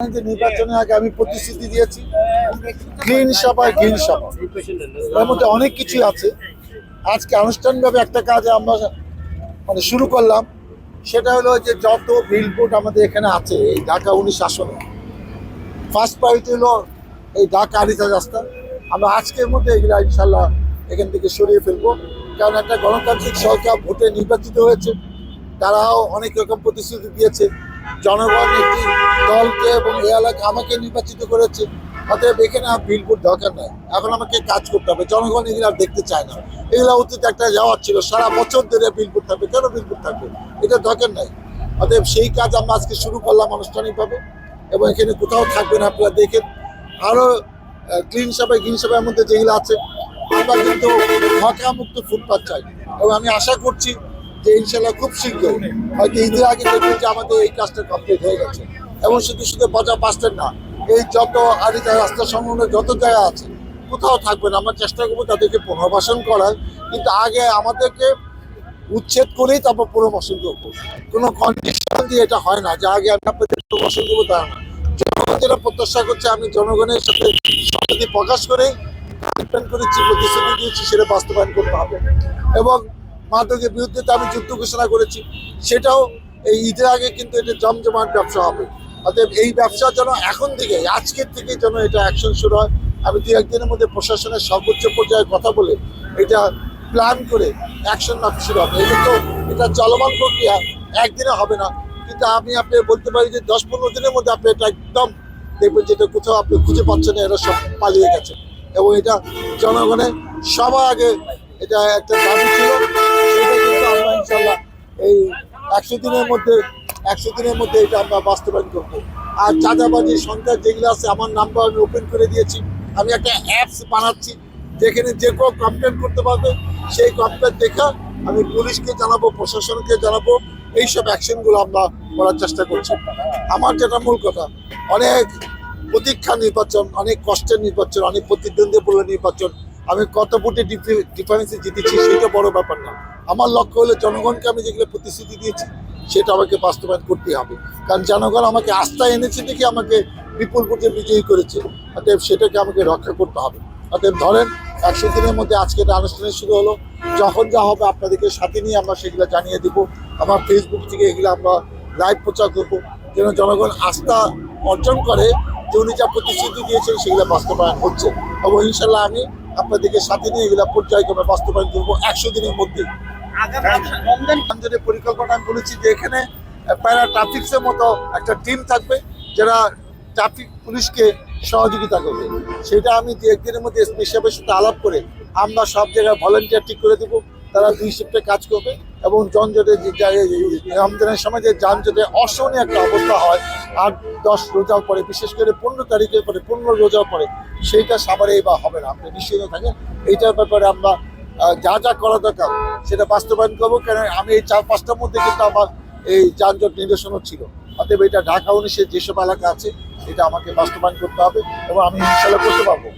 নির্বাচনের আগে আমি প্রতিশ্রুতি দিয়েছি গ্রিন সভায় গ্রিন সভা, এর মধ্যে অনেক কিছু আছে। আজকে আনুষ্ঠানিকভাবে একটা কাজ আমরা শুরু করলাম, সেটা হলো যে যত বিলবোর্ড আমাদের এখানে আছে এই ঢাকা 19 আসনে, ফার্স্ট প্রায়োরিটি হলো এই ঢাকা আরিচা রাস্তা। আমরা আজকের মধ্যে এগুলো ইনশাল্লাহ এখান থেকে সরিয়ে ফেলবো, কারণ একটা গণতান্ত্রিক সরকার ভোটে নির্বাচিত হয়েছে, তারাও অনেক রকম প্রতিশ্রুতি দিয়েছে। জনগণ একটি দলকে এবং এই এলাকা আমাকে নির্বাচিত করেছে, অতএব এখানে আর বিলবোর্ড দরকার নাই। এখন আমাকে কাজ করতে হবে, জনগণ এগুলো আর দেখতে চায় না। এগুলো অতীত একটা যাওয়ার ছিল, সারা বছর ধরে বিলবোর্ড থাকবে, কেন বিলবোর্ড থাকবে, এটা দরকার নাই। অতএব সেই কাজ আমরা আজকে শুরু করলাম আনুষ্ঠানিকভাবে, এবং এখানে কোথাও থাকবে না। আপনারা দেখেন আরও ক্লিন সভায় গ্রিন সভার মধ্যে যেগুলো আছে, আমরা কিন্তু ধোঁয়ামুক্ত ফুটপাথ চাই, এবং আমি আশা করছি যে ইনশাল্লাহ খুব শীঘ্রই হয়তো ঈদের আগে দেখবেন যে আমাদের এই কাজটা কমপ্লিট হয়ে গেছে। এবং শুধু শুধু বাজার বাস স্ট্যান্ড না, এই যত আরিচা রাস্তা সংলগ্ন যত জায়গা আছে কোথাও থাকবে না। আমরা চেষ্টা করবো তাদেরকে পুনর্বাসন করার, কিন্তু আগে আমাদেরকে উচ্ছেদ করেই তারপর পুনর্বাসন করবো। কোনো কন্ডিশন দিয়ে এটা হয় না যে আগে আমি আপনাদের পুনর্বাসন করবো, তা না। জনগণ যেটা প্রত্যাশা করছে, আমি জনগণের সাথে সংহতি প্রকাশ করেই করেছি, প্রতিশ্রুতি দিয়েছি, সেটা বাস্তবায়ন করতে হবে। এবং মাদকের বিরুদ্ধে তো আমি যুদ্ধ ঘোষণা করেছি, সেটাও এই ঈদের আগে কিন্তু এটা জমজমাট ব্যবসা হবে। অতএব এই ব্যবসা যেন এখন থেকে, আজকের থেকে যেন এটা অ্যাকশন শুরু হয়। আমি দু একদিনের মধ্যে প্রশাসনের সর্বোচ্চ পর্যায়ে কথা বলে এটা প্ল্যান করে অ্যাকশন শুরু হবে। এটা চলমান প্রক্রিয়া, একদিনে হবে না, কিন্তু আমি আপনি বলতে পারি যে 10-15 দিনের মধ্যে আপনি এটা একদম দেখবেন যেটা কোথাও আপনি খুঁজে পাচ্ছেন না, এরা সব পালিয়ে গেছে। এবং এটা জনগণের সবার আগে এটা একটা দাবি ছিল, সেটা কিন্তু আমরা ইনশাল্লাহ এই 100 দিনের মধ্যে এটা আমরা বাস্তবায়ন করবো। আর চাঁদাবাজি সন্ত্রাস যেগুলো আছে, আমার নাম্বার আমি ওপেন করে দিয়েছি। আমি একটা অ্যাপস বানাচ্ছি, যেখানে যে কেউ কমপ্লেন করতে পারবে, সেই কমপ্লেন দেখে আমি পুলিশকে জানাবো, প্রশাসনকে জানাবো। এইসব অ্যাকশনগুলো আমরা করার চেষ্টা করছি। আমার যেটা মূল কথা, অনেক প্রতীক্ষা নির্বাচন, অনেক কষ্টের নির্বাচন, অনেক প্রতিদ্বন্দ্বীপূর্ণ নির্বাচন। আমি কত ভোটে ডিফারেন্সে জিতেছি সেটা বড় ব্যাপার না। আমার লক্ষ্য হলো জনগণকে আমি যেগুলো প্রতিশ্রুতি দিয়েছি সেটা আমাকে বাস্তবায়ন করতে হবে, কারণ জনগণ আমাকে আস্থা এনেছে দেখে আমাকে বিপুল ভোটে বিজয়ী করেছে। অতএব সেটাকে আমাকে রক্ষা করতে হবে। অতএব ধরেন 100 দিনের মধ্যে আজকে এটা আনুষ্ঠানিক শুরু হলো, যখন যা হবে আপনাদেরকে সাথে নিয়ে আমরা সেগুলো জানিয়ে দেবো। আমার ফেসবুক থেকে এগুলো আমরা লাইভ প্রচার করবো, যেন জনগণ আস্থা অর্জন করে যে উনি যা প্রতিশ্রুতি দিয়েছেন সেগুলো বাস্তবায়ন হচ্ছে। এবং ইনশাল্লাহ আমি আপনাদেরকে সাথে নিয়ে এগুলো পর্যায়ক্রমে বাস্তবায়ন করবো 100 দিনের মধ্যে। রমজানের পরিকল্পনা আমি বলেছি যে এখানে প্যারা ট্রাফিক্সের মতো একটা টিম থাকবে, যারা ট্রাফিক পুলিশকে সহযোগিতা করবে। সেটা আমি দু একদিনের মধ্যে এসপি সাহেবের সাথে আলাপ করে আমরা সব জায়গায় ভলেন্টিয়ার ঠিক করে দেবো, তারা 2 শিফটে কাজ করবে। এবং যানজটে রমজানের সময় যে যানজটে অসহনীয় একটা অবস্থা হয় 8-10 রোজার পরে, বিশেষ করে 15 তারিখের পরে, 15 রোজার পরে, সেইটা সাভারেই বা হবে না। আপনি নিশ্চিত থাকেন এইটার ব্যাপারে আমরা যা যা করা দরকার সেটা বাস্তবায়ন করবো। কেন আমি এই 4-5টার মধ্যে কিন্তু আমার এই যানজট নিরসনও ছিল। অতএব এটা ঢাকা 19-এর যেসব এলাকা আছে এটা আমাকে বাস্তবায়ন করতে হবে, এবং আমি ইনশাল্লাহ করতে পারবো।